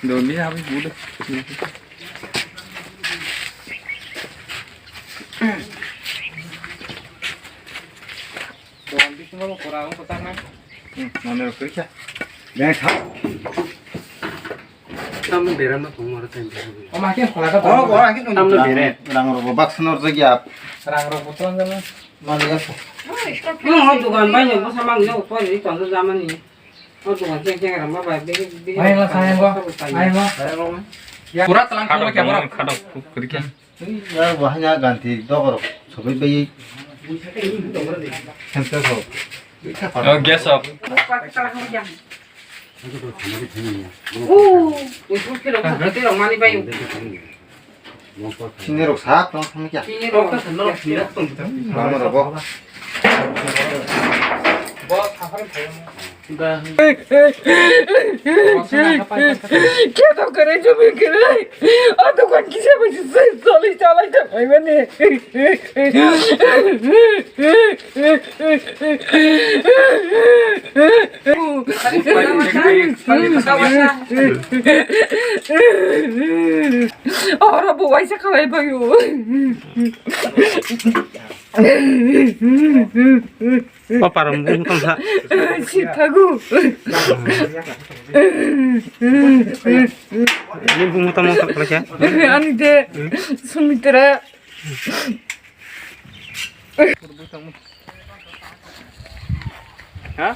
너 미나 하면 뭐래? 너 미친 거 보라고 보다만. 응, 너네로 그렇게. 내가 사. Tâm bể nó cũng mở thành bể. 엄마 걔 골라가. 고라 긴 Tâm nó bể này. 랑으로 박스너 저기야. 사랑으로 보통 거는 만나겠어. Nó 두간 bao nhiêu có sao mang nhau coi đi toàn ra mà đi. Nó 두간 쨍쨍 làm bao bài đi. 아이고 사랑고. 아이고. 야, 보라 딸랑 그거 이렇게 보라. 가도 그렇게. 야, 뭐 하냐 간티 너거로 저기 베이. 햄터서. Guess up. Ủa, tôi kêu là cái lòng mani bao nhiêu? 신내록 사 그럼 삼기야. Chỉ nó có thành nó chỉ nó từng 랑으로 뭐. 뭐 사파를 봐요. 계속 그래 좀 그래. 어떡한 기세가 있어. 소리 잘하다. 아이만해. 알아보 와이사 가만히 봐요. Paparam pun kan sa. 싫다고. Ini pun mau tamu kalau sih. 아닌데 손 밑더라. Hả?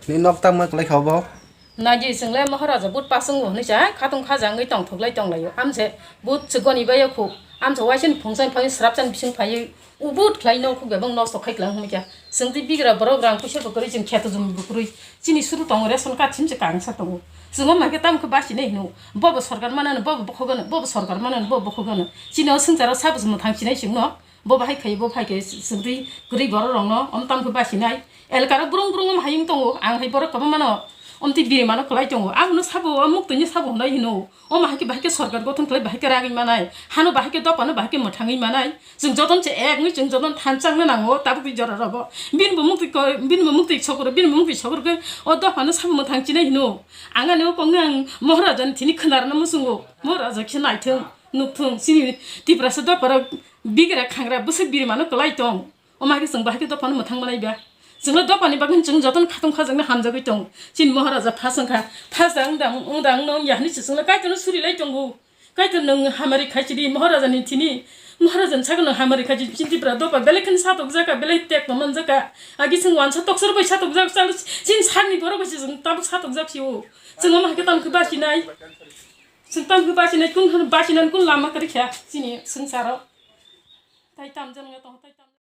Ni nóc tăng mất lấy khẩu bao. 나 이제 생래 महा라자 붓 빠승 거 니자 가동 가장 의 땅 톡라이 땅라요 암세 붓 즉원이 바요코 암세 와신 봉산 파이 스랍잔 비싱 파이 우붓 클라이노 코 개봉 노스 카이클랑 흠이야 승디 비그라 버럭랑 쿠셔 버거리 진 캬토 좀 부끄리 진이 수루 땅으로 손가 침지 강사 땅고 승원 마게 땅그 바시네 노 버버 सरकार 만나는 버버 버코가는 버버 सरकार 만나는 버버 버코가는 진어 승자로 사부스 뭐 당신의 식노 버버 하이카이 버버 하이카이 승디 그리 버럭랑노 엄땅 그 바시나이 엘카라 부릉부릉 하임 땅고 안 하이 버럭 가만마노 엄티 비리 마나 클라이 정고 아무는 사보 아무것도니 사보 나 이노 엄마 하게 바게 सरकार 고통 클라이 바게 라기 마나이 하노 바게 덮어는 바게 못 항이 마나이 증저던 제 애기 증저던 단장은 안고 따부기 저러라고 민부 묵디 저거로 민부 묵디 저거로 그 어떠하는 사보 못 항지네 이노 안가네 공강 뭐라전 티니 큰나라는 무슨 거 뭐라저 키나이튼 눕퉁 시니 디브라서 덮어라 비그라 강라 무슨 비리 마나 클라이 정 엄마 하게 성바 하게 덮어는 못 항마나이 봐 जोंनो दपानि बागन जों जतन खाथं खाजोंनो हामजागै दं जिन महाराजा फासंखा फासांदां उदां नं याहनि सिसंनो काइतनो सुरिलाय दंगो काइतनो नों हामारि खाइसिदि महाराजानि थिनि महाराजान सागनो हामारि खाइसि चिन्तिफ्रा दपा बेलेखन सातक जाका बेले टेक मन जाका आगि जों वान सातक सरबै सातक जाक चाल जिन सारनि बरबैसि जों ताब सातक जाखियो जों माके तामखौ बासिनाय जों तामखौ बासिनाय कुन बासिनान कुन लामा करिखा जिनि संसाराव ताइ ताम जों दं ताइ